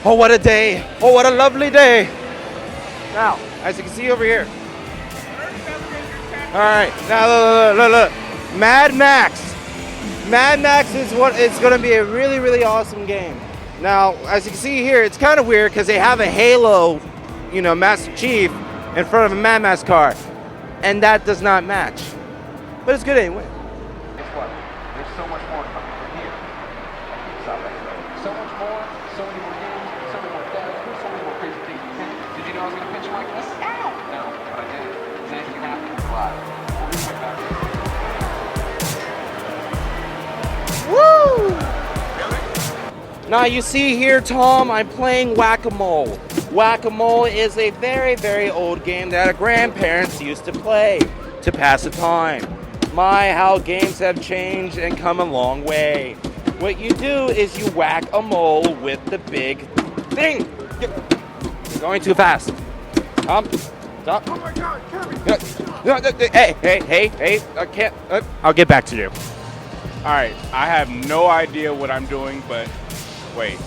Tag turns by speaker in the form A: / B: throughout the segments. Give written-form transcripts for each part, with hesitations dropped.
A: Oh, what a day. Oh, what a lovely day. Now, as you can see over here. All right, now look. Mad Max. Mad Max is it's going to be a really, really awesome game. Now, as you can see here, it's kind of weird because they have a Halo, Master Chief in front of a Mad Max car, and that does not match. But it's good anyway.
B: Guess what? There's so much more coming from here. Gamestop Expo. So much more, so many more games, so many more devs, so many more crazy things you can. Did you know I was going to pitch you like this? No, but I did it. Because anything can happen live. We'll be right back.
A: Woo! Now you see here, Tom, I'm playing Whack-A-Mole. Whack-A-Mole is a very, very old game that our grandparents used to play to pass the time. My, how games have changed and come a long way. What you do is you whack a mole with the big thing. You're going too fast. Stop. Oh my God, Kirby! Hey, I can't. I'll get back to you.
C: All right, I have no idea what I'm doing, but wait.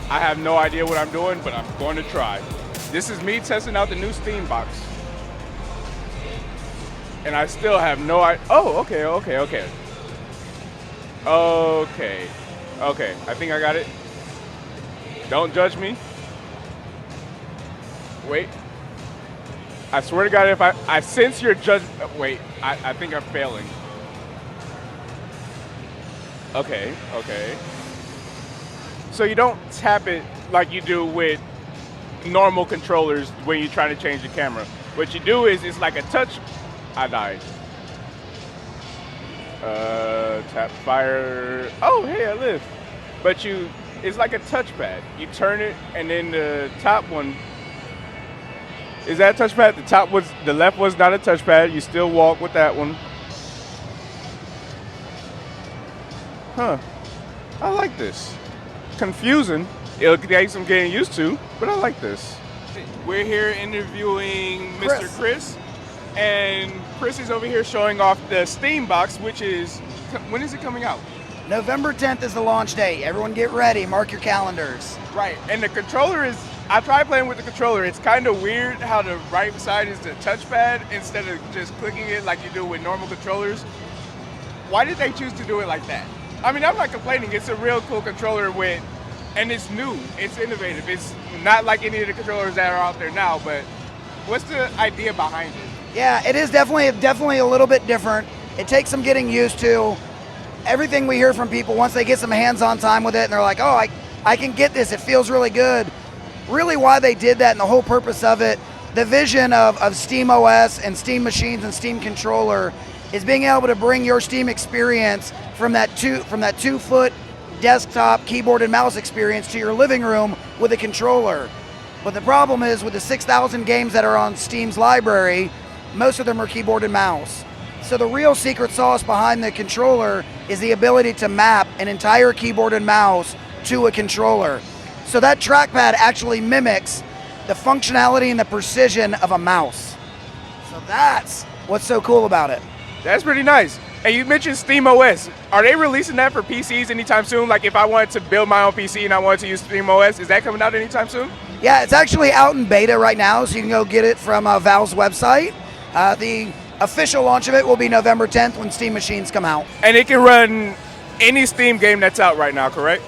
C: I have no idea what I'm doing, but I'm going to try. This is me testing out the new Steam box. And I still have no idea. Oh, okay. Okay, I think I got it. Don't judge me. Wait. I swear to God, if I sense your judgment. Wait, I think I'm failing. Okay. So you don't tap it like you do with normal controllers when you're trying to change the camera. What you do is it's like a touch. I died. Tap fire. Oh, hey, I live. But it's like a touchpad. You turn it, and then the top one. Is that a touchpad? The left was not a touchpad. You still walk with that one. Huh. I like this. Confusing. It'll take some getting used to, but I like this. We're here interviewing Mr. Chris. And Chris is over here showing off the Steam box, which is, when is it coming out?
D: November 10th is the launch date. Everyone get ready. Mark your calendars.
C: Right. And the controller is, I tried playing with the controller. It's kind of weird how the right side is the touchpad instead of just clicking it like you do with normal controllers. Why did they choose to do it like that? I mean, I'm not complaining. It's a real cool controller and it's new. It's innovative. It's not like any of the controllers that are out there now, but what's the idea behind it?
D: Yeah, it is definitely a little bit different. It takes some getting used to. Everything we hear from people, once they get some hands-on time with it, and they're like, oh, I can get this, it feels really good. Really why they did that and the whole purpose of it, the vision of Steam OS and Steam machines and Steam controller is being able to bring your Steam experience from that 2-foot desktop keyboard and mouse experience to your living room with a controller. But the problem is with the 6,000 games that are on Steam's library, most of them are keyboard and mouse. So the real secret sauce behind the controller is the ability to map an entire keyboard and mouse to a controller. So that trackpad actually mimics the functionality and the precision of a mouse. So that's what's so cool about it.
C: That's pretty nice. And you mentioned Steam OS. Are they releasing that for PCs anytime soon? Like if I wanted to build my own PC and I wanted to use Steam OS, is that coming out anytime soon?
D: Yeah, it's actually out in beta right now, so you can go get it from Valve's website. The official launch of it will be November 10th when Steam machines come out.
C: And it can run any Steam game that's out right now, correct?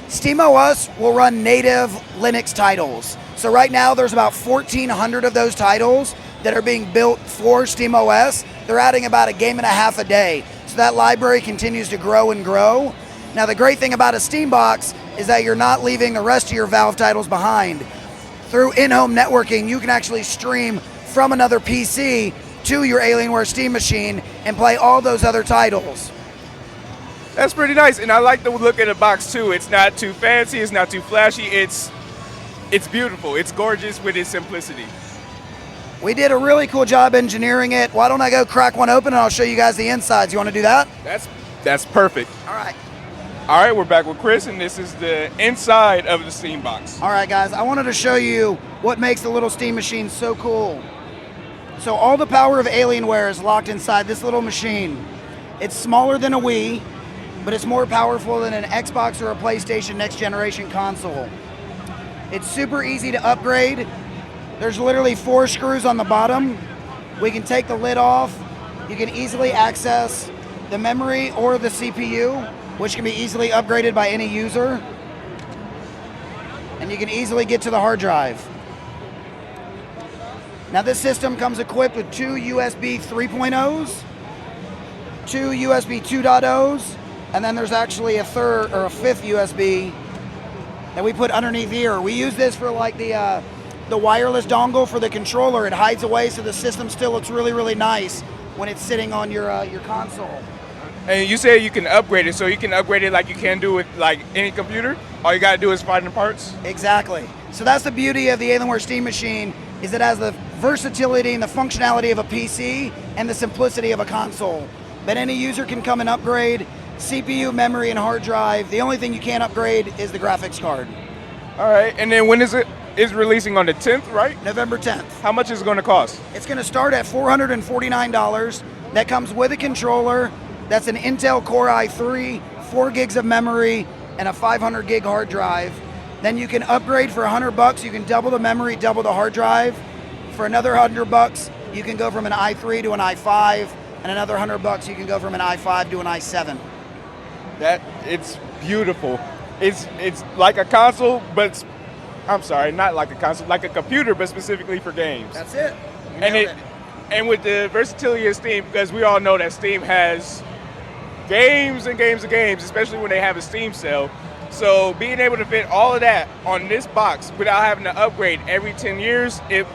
D: Steam OS will run native Linux titles. So right now there's about 1,400 of those titles that are being built for Steam OS. They're adding about a game and a half a day. So that library continues to grow and grow. Now the great thing about a Steam box is that you're not leaving the rest of your Valve titles behind. Through in-home networking, you can actually stream from another PC to your Alienware Steam machine and play all those other titles.
C: That's pretty nice, and I like the look of the box too. It's not too fancy, it's not too flashy, it's beautiful, it's gorgeous with its simplicity.
D: We did a really cool job engineering it. Why don't I go crack one open and I'll show you guys the insides. You want to do that?
C: That's perfect.
D: All right.
C: All right, we're back with Chris, and this is the inside of the Steam box.
D: All right, guys, I wanted to show you what makes the little Steam machine so cool. So all the power of Alienware is locked inside this little machine. It's smaller than a Wii. but it's more powerful than an Xbox or a PlayStation next generation console. It's super easy to upgrade. There's literally 4 screws on the bottom. We can take the lid off. You can easily access the memory or the CPU, which can be easily upgraded by any user. And you can easily get to the hard drive. Now this system comes equipped with 2 USB 3.0s, 2 USB 2.0s, and then there's actually a 5th USB that we put underneath here. We use this for like the wireless dongle for the controller. It hides away so the system still looks really, really nice when it's sitting on your console.
C: And you say you can upgrade it, so you can upgrade it like you can do with like any computer? All you gotta do is find the parts?
D: Exactly. So that's the beauty of the Alienware Steam Machine, is it has the versatility and the functionality of a PC and the simplicity of a console. But any user can come and upgrade CPU, memory, and hard drive. The only thing you can't upgrade is the graphics card.
C: All right, and then when is it? It's releasing on the 10th, right?
D: November 10th.
C: How much is it gonna cost?
D: It's gonna start at $449. That comes with a controller. That's an Intel Core i3, 4 gigs of memory, and a 500 gig hard drive. Then you can upgrade for $100. You can double the memory, double the hard drive. For another $100, you can go from an i3 to an i5, and another $100, you can go from an i5 to an i7.
C: It's beautiful. It's like a console, but I'm sorry, not like a console, like a computer, but specifically for games.
D: That's it. You nailed it.
C: And with the versatility of Steam, because we all know that Steam has games and games and games, especially when they have a Steam sale. So being able to fit all of that on this box without having to upgrade every 10 years, it's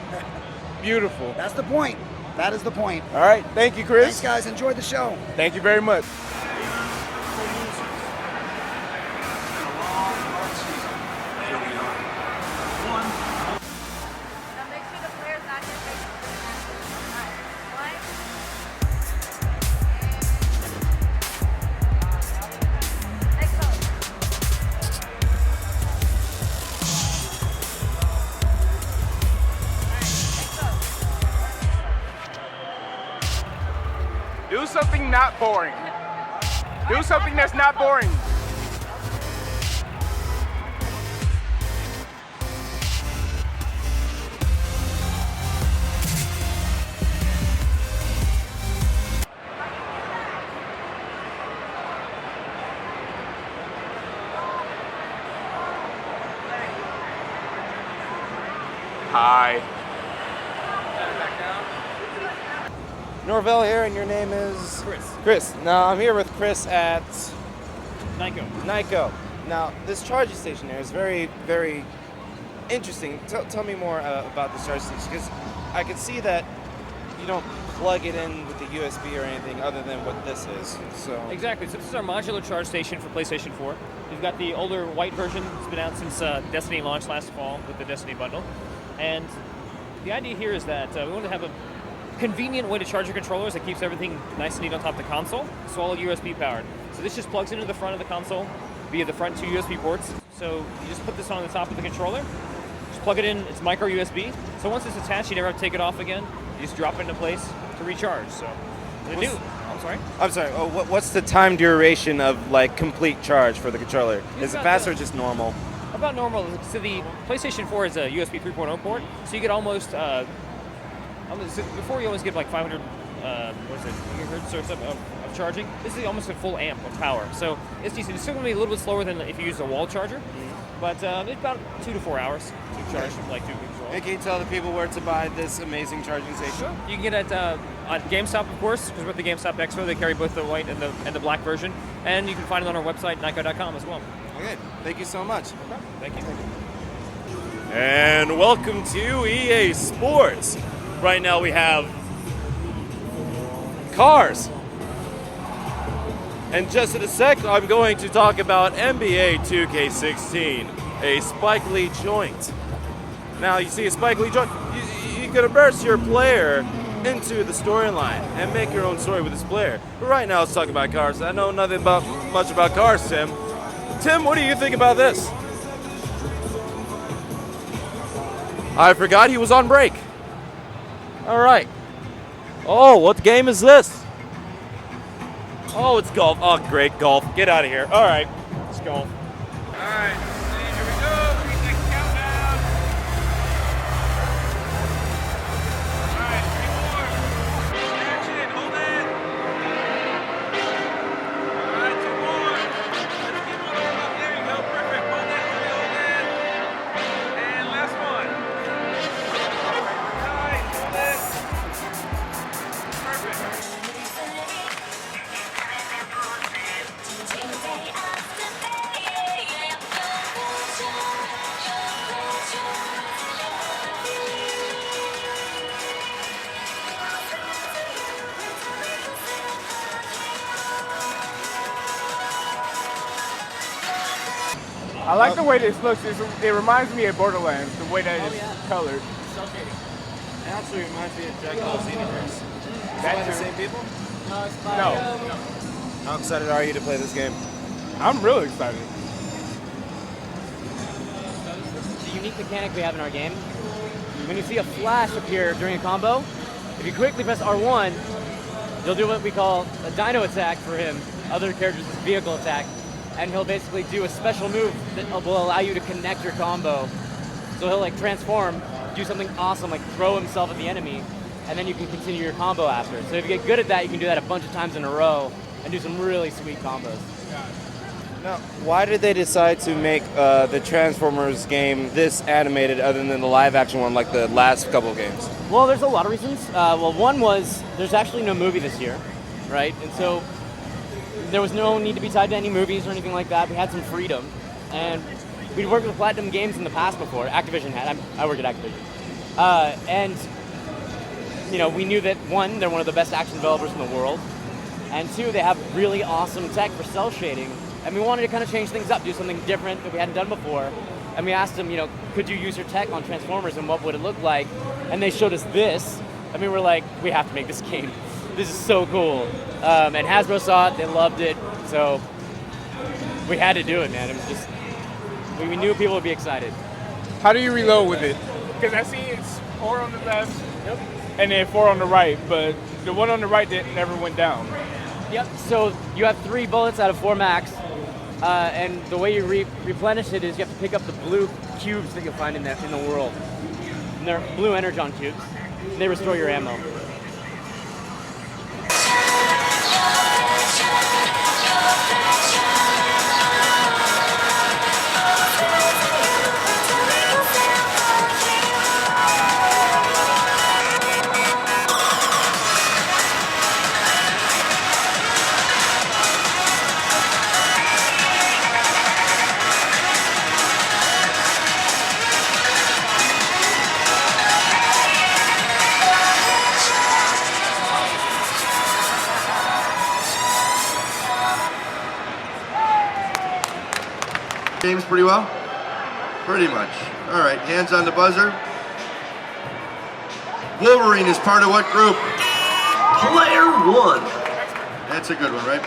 C: beautiful.
D: That's the point. That is the point.
C: All right, thank you, Chris.
D: Thanks, guys. Enjoyed the show.
C: Thank you very much. Do something not boring. Do something that's not boring. Hi.
A: Norvell here, and your name is?
E: Chris.
A: Chris. Now, I'm here with Chris at
E: NYKO.
A: Now, this charging station here is very, very interesting. Tell me more about this charging station, because I can see that you don't plug it in with the USB or anything other than what this is. So
E: Exactly. So this is our modular charge station for PlayStation 4. We've got the older white version. It's been out since Destiny launched last fall with the Destiny bundle. And the idea here is that we want to have a convenient way to charge your controllers that keeps everything nice and neat on top of the console. It's all USB powered. So this just plugs into the front of the console via the front 2 USB ports. So you just put this on the top of the controller, just plug it in, it's micro USB. So once it's attached, you never have to take it off again. You just drop it into place to recharge. So I'm sorry?
A: I'm sorry. Oh, what's the time duration of like complete charge for the controller? Is it fast or just normal?
E: About normal. So the PlayStation 4 is a USB 3.0 port, so you get almost before you always get like 500 gigahertz or something of charging. This is almost a full amp of power, so it's decent. It's still going to be a little bit slower than if you use a wall charger, but it's about 2 to 4 hours to charge from like 2 gigs.
A: And can you tell the people where to buy this amazing charging station?
E: Sure. You can get it at Gamestop, of course, because we're at the Gamestop Expo. They carry both the white and the black version, and you can find it on our website, NYKO.com as well.
A: Okay, thank you so much.
E: Thank you.
F: And welcome to EA Sports. Right now we have cars. And just in a sec, I'm going to talk about NBA 2K16, a Spike Lee joint. Now, you see a Spike Lee joint, you can immerse your player into the storyline and make your own story with this player. But right now, let's talk about cars. I know nothing much about cars, Tim. Tim, what do you think about this? I forgot he was on break. All right. Oh, what game is this? Oh, it's golf. Oh, great, golf. Get out of here. All right, it's golf.
C: All right, here we go. Next countdown. All right, 3 more. Action, hold it. All right, 2 more. Let's get one more up. There you go, perfect. Hold it, hold it. And last one. All right, hold it. Perfect. I like the way this looks. It reminds me of Borderlands, the way that it's colored.
F: It actually reminds me of Dragon Ball Xenoverse.
C: That's
F: the same people?
C: No,
F: How excited are you to play this game?
C: I'm really excited.
G: The unique mechanic we have in our game, when you see a flash appear during a combo, if you quickly press R1, you'll do what we call a dino attack for him, other characters' vehicle attack, and he'll basically do a special move that will allow you to connect your combo. So he'll like transform, do something awesome, like throw himself at the enemy, and then you can continue your combo after. So if you get good at that, you can do that a bunch of times in a row and do some really sweet combos.
F: Now, why did they decide to make the Transformers game this animated other than the live action one like the last couple of games?
G: Well, there's a lot of reasons. Well, one was there's actually no movie this year, right? And so there was no need to be tied to any movies or anything like that. We had some freedom. And we'd worked with Platinum Games in the past before. Activision had. I work at Activision. And, you know, we knew that, one, they're one of the best action developers in the world. And two, they have really awesome tech for cell shading. And we wanted to kind of change things up, do something different that we hadn't done before. And we asked them, you know, could you use your tech on Transformers and what would it look like? And they showed us this. And we were like, we have to make this game. This is so cool. And Hasbro saw it, they loved it. So we had to do it, man. It was just, we knew people would be excited.
C: How do you reload with it? Because I see it's 4 on the left, and then 4 on the right, but the one on the right never went down.
G: Yep, so you have 3 bullets out of 4 max. And the way you replenish it is you have to pick up the blue cubes that you'll find in the world. And they're blue energon cubes. And they restore your ammo.
H: Games pretty well? Pretty much. All right, hands on the buzzer. Wolverine is part of what group?
I: Player 1.
H: That's a good one, right?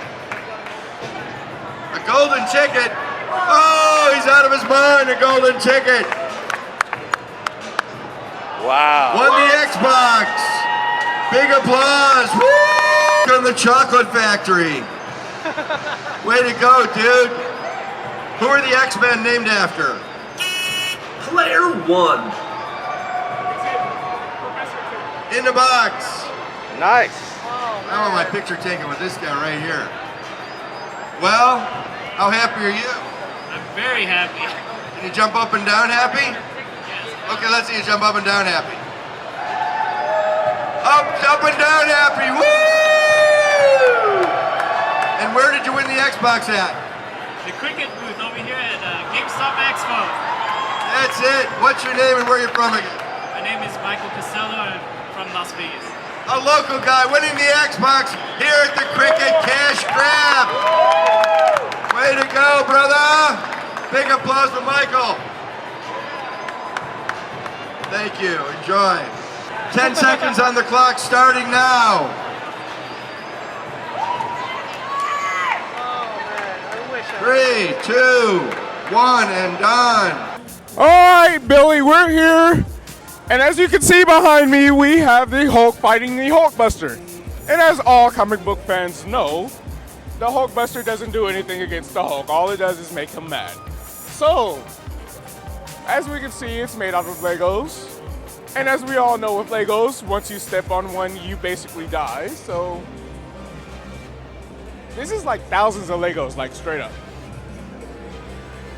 H: A golden ticket. Oh, he's out of his mind, a golden ticket.
F: Wow.
H: Won the Xbox. Big applause. Woo! From the Chocolate Factory. Way to go, dude. Who are the X-Men named after?
I: Player 1.
H: In the box.
F: Nice.
H: I want my picture taken with this guy right here. Well, how happy are you?
J: I'm very happy.
H: Can you jump up and down happy? Okay, let's see you jump up and down happy. Up and down happy. Woo! And where did you win the Xbox at?
J: The cricket booth over here at Gamestop Expo.
H: That's it. What's your name and where you're from again?
J: My name is Michael Costello. I'm from Las Vegas.
H: A local guy winning the Xbox here at the Cricket Cash Grab. Way to go, brother. Big applause for Michael. Thank you. Enjoy. 10 seconds on the clock starting now. Three, 2, 1, and done.
C: All right, Billy, we're here. And as you can see behind me, we have the Hulk fighting the Hulkbuster. And as all comic book fans know, the Hulk Buster doesn't do anything against the Hulk. All it does is make him mad. So, as we can see, it's made out of Legos. And as we all know with Legos, once you step on one, you basically die. So, this is like thousands of Legos, like straight up.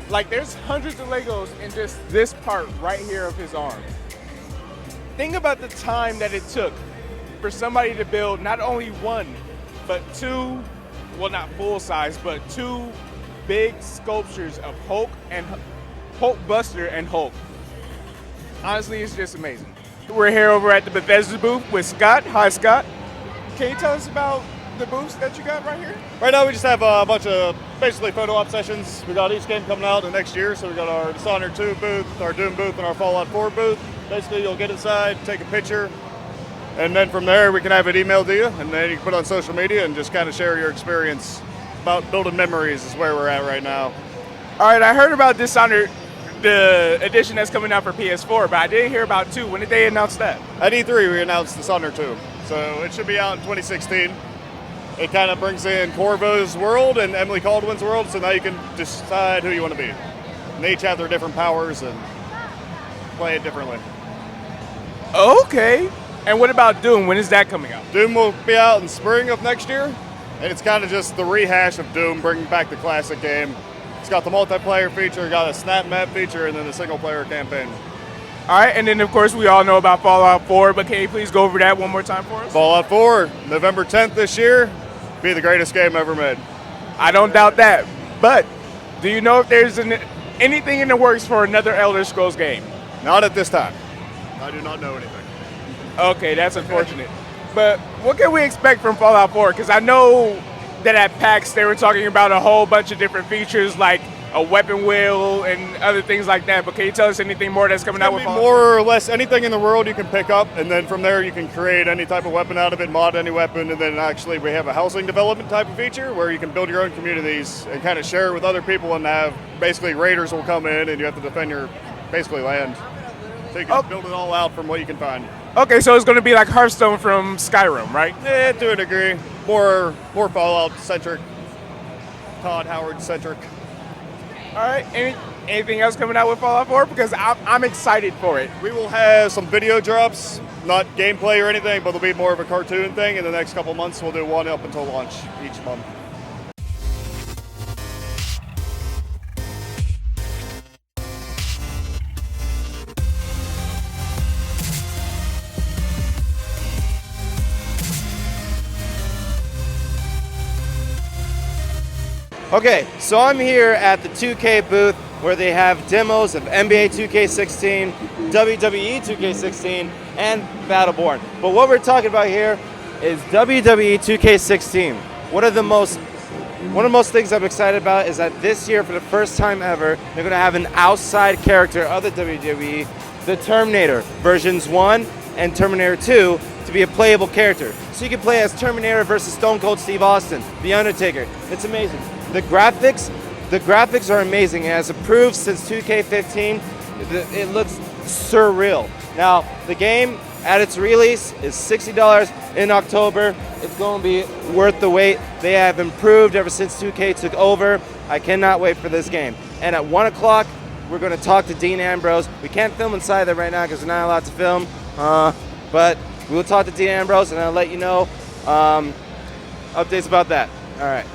C: Like there's hundreds of Legos in just this part right here of his arm. Think about the time that it took for somebody to build not only one, but two, well not full size, but two big sculptures of Hulk Buster and Hulk. Honestly, it's just amazing. We're here over at the Bethesda booth with Scott. Hi, Scott. Can you tell us about the booths that you got right here?
K: Right now we just have a bunch of basically photo op sessions. We got each game coming out the next year, so we got our Dishonored 2 booth, our Doom booth, and our Fallout 4 booth. Basically you'll get inside, take a picture, and then from there we can have it emailed to you, and then you can put it on social media and just kind of share your experience about building memories is where we're at right now.
C: All right, I heard about Dishonored, the edition that's coming out for PS4, but I didn't hear about 2. When did they announce that?
K: At E3 we announced Dishonored 2, so it should be out in 2016. It kind of brings in Corvo's world and Emily Caldwell's world, so now you can decide who you want to be. And they each have their different powers and play it differently.
C: Okay. And what about Doom? When is that coming out?
K: Doom will be out in spring of next year, and it's kind of just the rehash of Doom, bringing back the classic game. It's got the multiplayer feature, got a snap map feature, and then the single player campaign.
C: All right, and then of course we all know about Fallout 4, but can you please go over that one more time for us?
K: Fallout 4, November 10th this year, be the greatest game ever made.
C: I don't doubt that, but do you know if there's anything in the works for another Elder Scrolls game?
K: Not at this time. I do not know anything.
C: Okay, that's unfortunate. But what can we expect from Fallout 4? Because I know that at PAX they were talking about a whole bunch of different features like a weapon wheel and other things like that, but can you tell us anything more that's coming out with Fallout?
K: More or less anything in the world you can pick up, and then from there you can create any type of weapon out of it, mod any weapon, and then actually we have a housing development type of feature where you can build your own communities and kind of share it with other people, and have basically raiders will come in and you have to defend your basically land. So you can build it all out from what you can find.
C: Okay, so it's going to be like Hearthstone from Skyrim, right?
K: Yeah, to a degree. More Fallout-centric, Todd Howard-centric.
C: All right, anything else coming out with Fallout 4? Because I'm excited for it.
K: We will have some video drops, not gameplay or anything, but it'll be more of a cartoon thing. In the next couple months, we'll do one up until launch each month.
A: Okay, so I'm here at the 2K booth where they have demos of NBA 2K16, WWE 2K16, and Battleborn. But what we're talking about here is WWE 2K16. One of the most things I'm excited about is that this year, for the first time ever, they're going to have an outside character of the WWE, the Terminator, versions 1 and Terminator 2, to be a playable character. So you can play as Terminator versus Stone Cold Steve Austin, The Undertaker. It's amazing. The graphics are amazing, and as approved since 2K15, it looks surreal. Now, the game at its release is $60 in October. It's going to be worth the wait. They have improved ever since 2K took over. I cannot wait for this game. And at 1 o'clock, we're going to talk to Dean Ambrose. We can't film inside there right now because we're not allowed to film, but we will talk to Dean Ambrose, and I'll let you know updates about that. All right.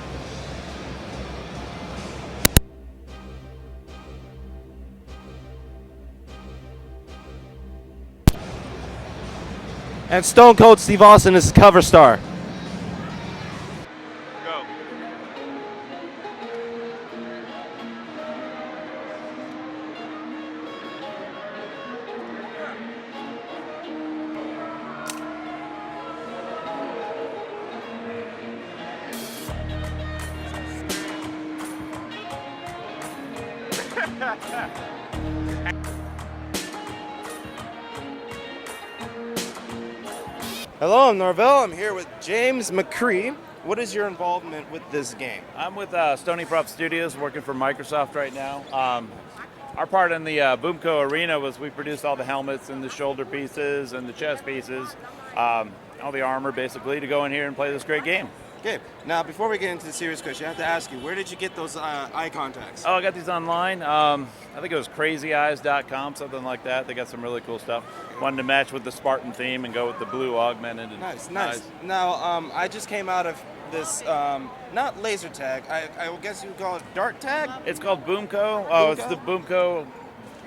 A: And Stone Cold Steve Austin is his cover star.
K: Go.
A: Hello, I'm Norvell. I'm here with James McCree. What is your involvement with this game?
L: I'm with Stony Prop Studios, working for Microsoft right now. Our part in the Boomco arena was we produced all the helmets and the shoulder pieces and the chest pieces, all the armor basically, to go in here and play this great game.
F: Okay. Now, before we get into the serious question, I have to ask you, where did you get those eye contacts?
L: Oh, I got these online. I think it was crazyeyes.com, something like that. They got some really cool stuff. Wanted to match with the Spartan theme and go with the blue augmented.
F: Nice. Now, I just came out of this, not laser tag, I guess you would call it dart tag?
L: It's called Boomco. Oh, it's the Boomco.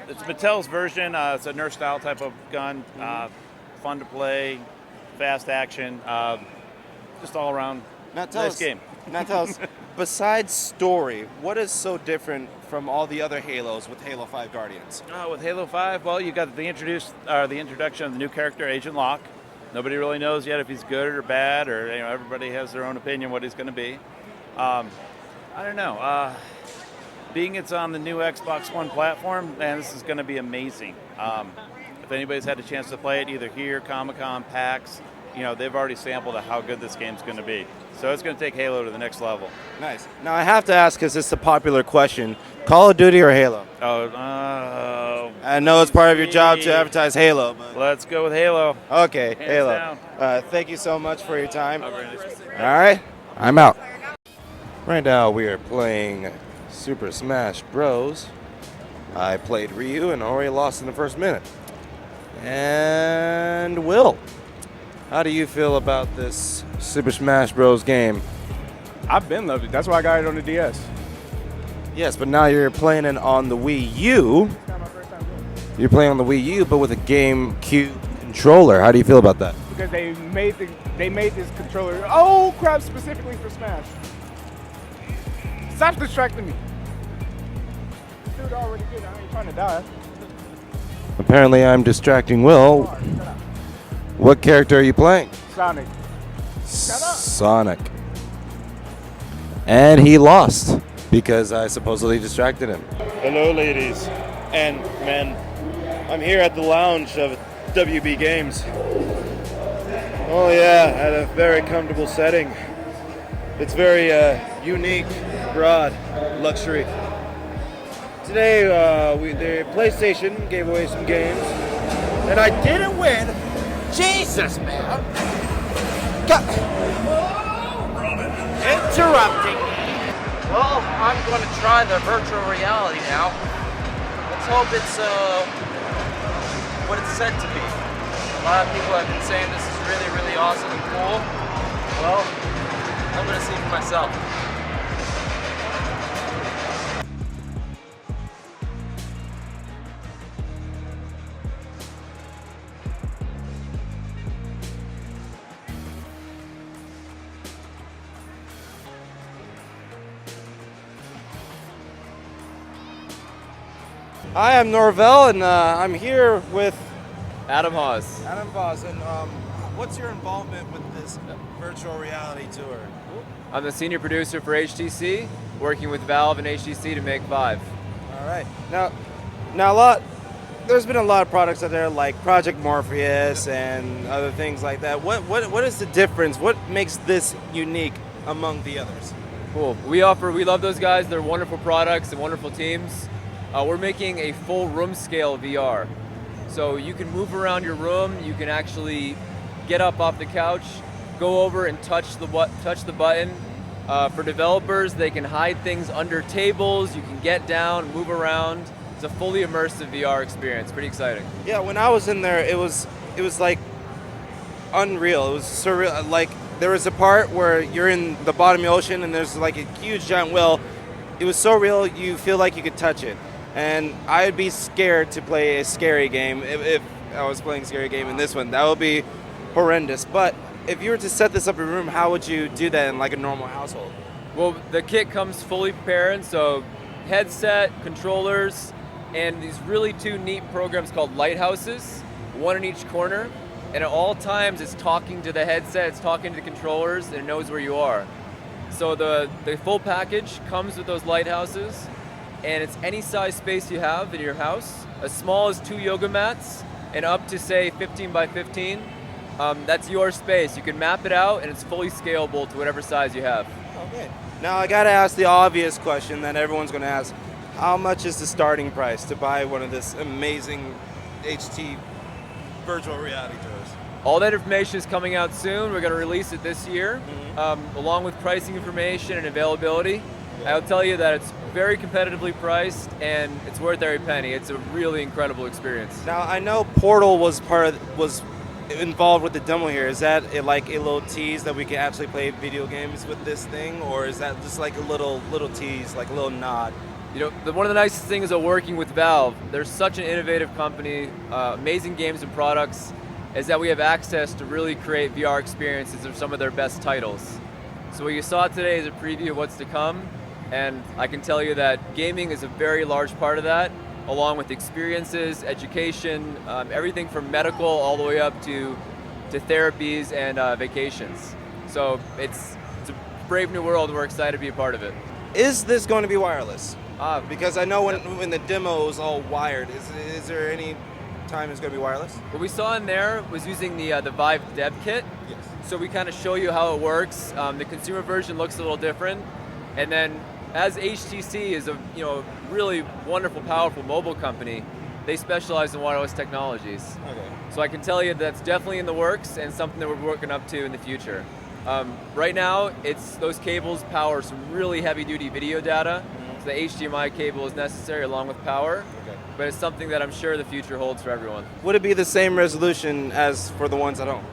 L: It's Mattel's version. It's a Nerf style type of gun. Fun to play, fast action, just all around. Nice game.
F: Now tell us, besides story, what is so different from all the other Halos with Halo 5 Guardians?
L: With Halo 5, well, you got the introduction of the new character, Agent Locke. Nobody really knows yet if he's good or bad, or everybody has their own opinion what he's going to be. I don't know. Being it's on the new Xbox One platform, man, this is going to be amazing. If anybody's had a chance to play it, either here, Comic-Con, PAX, they've already sampled how good this game's going to be. So it's going to take Halo to the next level.
F: Nice. Now I have to ask, because it's a popular question, Call of Duty or Halo? I know it's part of your job to advertise Halo. But
L: let's go with Halo.
F: Okay,
L: Hands
F: Halo.
L: down.
F: Thank you so much for your time. All right, I'm out. Right now we are playing Super Smash Bros. I played Ryu and already lost in the first minute. And Will, how do you feel about this Super Smash Bros. Game?
C: I've been loved it. That's why I got it on the DS.
F: Yes, but now you're playing it on the Wii U. You're playing on the Wii U, but with a GameCube controller. How do you feel about that?
C: Because they made this controller. Oh crap! Specifically for Smash. Stop distracting me. Dude, already good. I ain't trying to die.
F: Apparently, I'm distracting Will. What character are you playing?
C: Sonic.
F: Sonic. And he lost because I supposedly distracted him.
M: Hello, ladies and men. I'm here at the lounge of WB Games. Oh yeah, at a very comfortable setting. It's very unique, broad, luxury. Today, the PlayStation gave away some games, and I didn't win. Jesus, man!
A: Interrupting. Well, I'm going to try the virtual reality now. Let's hope it's what it's said to be. A lot of people have been saying this is really, really awesome and cool. Well, I'm going to see for myself.
F: Hi, I'm Norvell, and I'm here with
N: Adam Hawes.
F: Adam Hawes, and what's your involvement with this virtual reality tour?
N: I'm the senior producer for HTC, working with Valve and HTC to make VIVE.
F: All right. Now, there's been a lot of products out there like Project Morpheus and other things like that. What is the difference? What makes this unique among the others?
N: Cool. We love those guys. They're wonderful products and wonderful teams. We're making a full room scale VR. So you can move around your room, you can actually get up off the couch, go over and touch the button. For developers, they can hide things under tables, you can get down, move around. It's a fully immersive VR experience, pretty exciting.
F: Yeah, when I was in there, it was like unreal. It was surreal. Like there was a part where you're in the bottom of the ocean and there's like a huge giant whale. It was so real, you feel like you could touch it. And I'd be scared to play a scary game if I was playing a scary game in this one. That would be horrendous. But if you were to set this up in a room, how would you do that in like a normal household?
N: Well, the kit comes fully prepared, so headset, controllers, and these really two neat programs called lighthouses, one in each corner. And at all times, it's talking to the headset, it's talking to the controllers, and it knows where you are. So the full package comes with those lighthouses, and it's any size space you have in your house, as small as 2 yoga mats, and up to say 15 by 15. That's your space. You can map it out, and it's fully scalable to whatever size you have.
F: Okay. Now I gotta ask the obvious question that everyone's gonna ask: how much is the starting price to buy one of this amazing HT virtual reality tours?
N: All that information is coming out soon. We're going to release it this year, along with pricing information and availability. I'll tell you that it's very competitively priced and it's worth every penny. It's a really incredible experience.
A: Now I know Portal was involved with the demo here. Is that like a little tease that we can actually play video games with this thing, or is that just like a little tease, like a little nod?
N: You know, one of the nicest things of working with Valve, they're such an innovative company, amazing games and products, is that we have access to really create VR experiences of some of their best titles. So what you saw today is a preview of what's to come, and I can tell you that gaming is a very large part of that, along with experiences, education, everything from medical all the way up to therapies and vacations. So it's a brave new world. We're excited to be a part of it.
A: Is this going to be wireless? Because I know when the demo is all wired, is there any time it's going to be wireless?
N: What we saw in there was using the VIVE dev kit.
A: Yes.
N: So we kind of show you how it works. The consumer version looks a little different, and then as HTC is a really wonderful, powerful mobile company, they specialize in wireless technologies.
A: Okay.
N: So I can tell you that's definitely in the works and something that we're working up to in the future. Right now, those cables power some really heavy-duty video data. So the HDMI cable is necessary along with power.
A: Okay.
N: But it's something that I'm sure the future holds for everyone.
A: Would it be the same resolution as for the ones at home?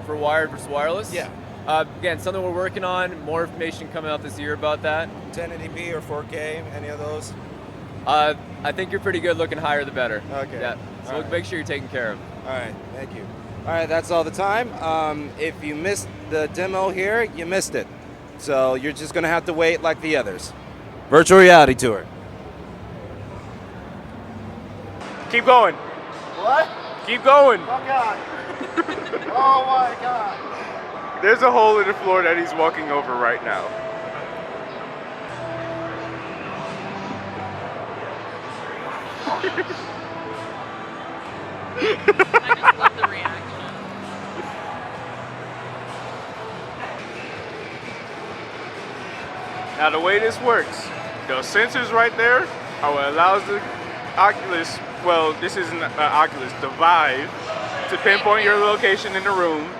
N: For wired versus wireless?
A: Yeah.
N: Again, something we're working on. More information coming out this year about that.
A: 1080p or 4K, any of those?
N: I think you're pretty good. Looking higher, the better.
A: Okay.
N: Yeah. So
A: All right.
N: make sure you're taken care of.
A: All right, thank you. All right, that's all the time. If you missed the demo here, you missed it. So you're just gonna have to wait like the others. Virtual reality tour.
C: Keep going.
D: What?
C: Keep going.
D: Oh God. Oh my God.
C: There's a hole in the floor that he's walking over right now.
J: I just love the reaction.
C: Now the way this works, those sensors right there are what allows the Oculus, well, this isn't an Oculus, the VIVE, to pinpoint your location in the room.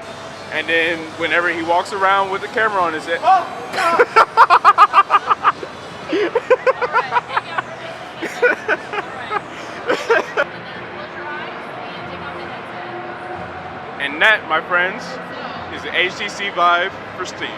C: And then whenever he walks around with the camera on his head, and that, my friends, is the HTC VIVE for Steam.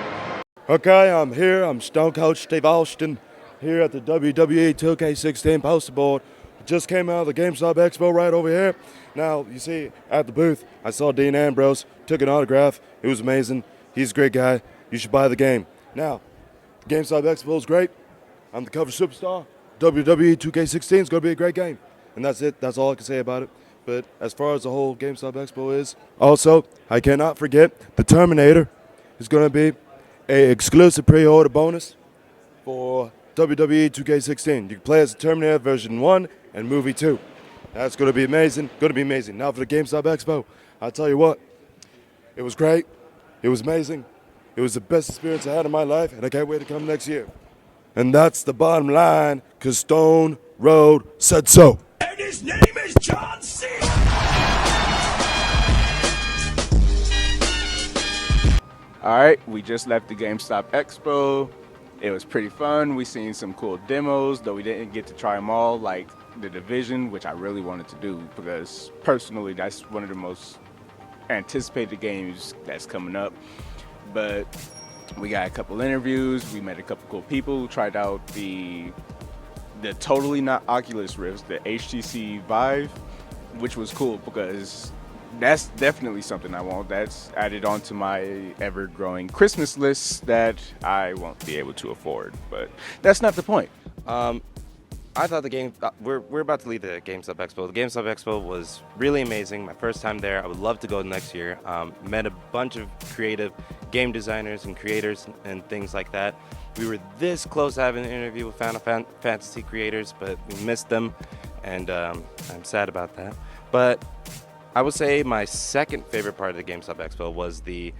M: Okay, I'm here. I'm Stone Cold Steve Austin here at the WWE 2K16 poster board. Just came out of the Gamestop Expo right over here. Now, you see, at the booth, I saw Dean Ambrose, took an autograph. It was amazing. He's a great guy. You should buy the game. Now, Gamestop Expo is great. I'm the cover superstar. WWE 2K16 is going to be a great game. And that's it. That's all I can say about it. But as far as the whole Gamestop Expo is, also, I cannot forget the Terminator is going to be an exclusive pre-order bonus for WWE 2K16. You can play as the Terminator version 1 and movie 2. That's going to be amazing. Going to be amazing. Now for the GameStop Expo, I'll tell you what, it was great. It was amazing. It was the best experience I had in my life, and I can't wait to come next year. And that's the bottom line, because Stone Road said so.
O: And his name is John C.
C: All right, we just left the GameStop Expo. It was pretty fun. We seen some cool demos, though we didn't get to try them all, like The Division, which I really wanted to do because personally that's one of the most anticipated games that's coming up. But we got a couple interviews. We met a couple cool people. Tried out the totally not Oculus Rift, the HTC VIVE, which was cool because that's definitely something I want. That's added onto my ever-growing Christmas list that I won't be able to afford. But that's not the point.
A: I thought the game, we're about to leave the GameStop Expo. The GameStop Expo was really amazing. My first time there. I would love to go next year. Met a bunch of creative game designers and creators and things like that. We were this close to having an interview with Final Fantasy creators, but we missed them, and I'm sad about that. But I would say my second favorite part of the GameStop Expo was the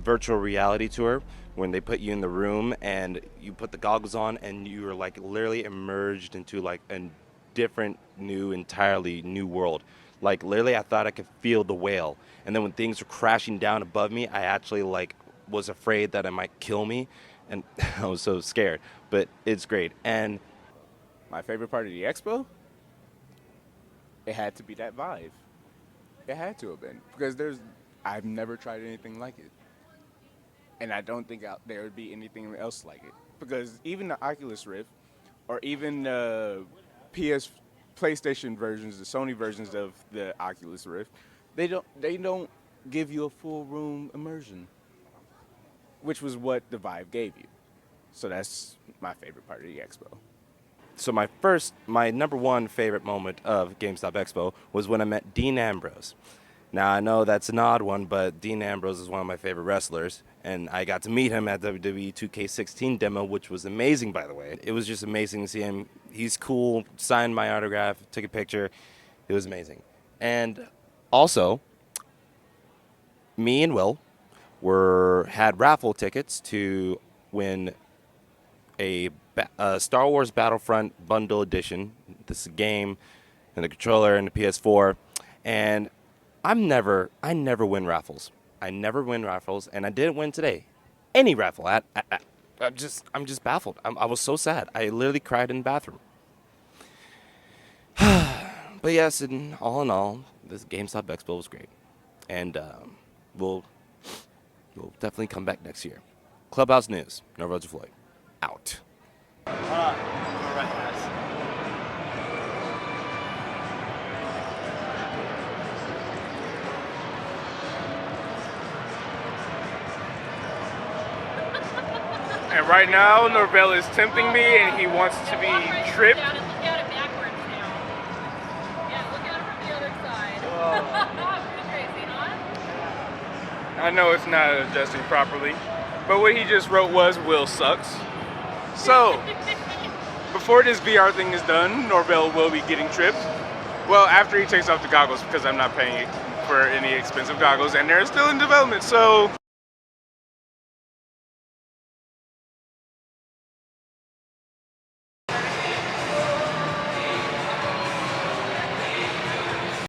A: virtual reality tour, when they put you in the room and you put the goggles on and you were like literally immersed into like a different entirely new world. Like literally I thought I could feel the whale. And then when things were crashing down above me, I actually like was afraid that it might kill me. And I was so scared, but it's great. And
C: my favorite part of the expo, it had to be that VIVE. It had to have been, because I've never tried anything like it. And I don't think there would be anything else like it. Because even the Oculus Rift, or even the PlayStation versions, the Sony versions of the Oculus Rift, they don't give you a full room immersion, which was what the VIVE gave you. So that's my favorite part of the expo.
A: So my number one favorite moment of Gamestop Expo was when I met Dean Ambrose. Now, I know that's an odd one, but Dean Ambrose is one of my favorite wrestlers, and I got to meet him at WWE 2K16 demo, which was amazing, by the way. It was just amazing to see him. He's cool, signed my autograph, took a picture. It was amazing. And also, me and Will had raffle tickets to win a Star Wars Battlefront bundle edition. This is a game and a controller and a PS4, and I never win raffles. I never win raffles, and I didn't win today. Any raffle. I'm just baffled. I was so sad. I literally cried in the bathroom. But yes, in all, this GameStop Expo was great, and we'll definitely come back next year. Clubhouse News. Norvell and Will. Out.
J: Hold on. Go right past.
C: And right now, Norvell is tempting me, and he wants to be tripped.
P: Look at it backwards now. Yeah, look at it from the other side. Pretty crazy, huh?
C: I know it's not adjusting properly, but what he just wrote was Will sucks. So, before this VR thing is done, Norvell will be getting tripped. Well, after he takes off the goggles, because I'm not paying for any expensive goggles, and they're still in development, so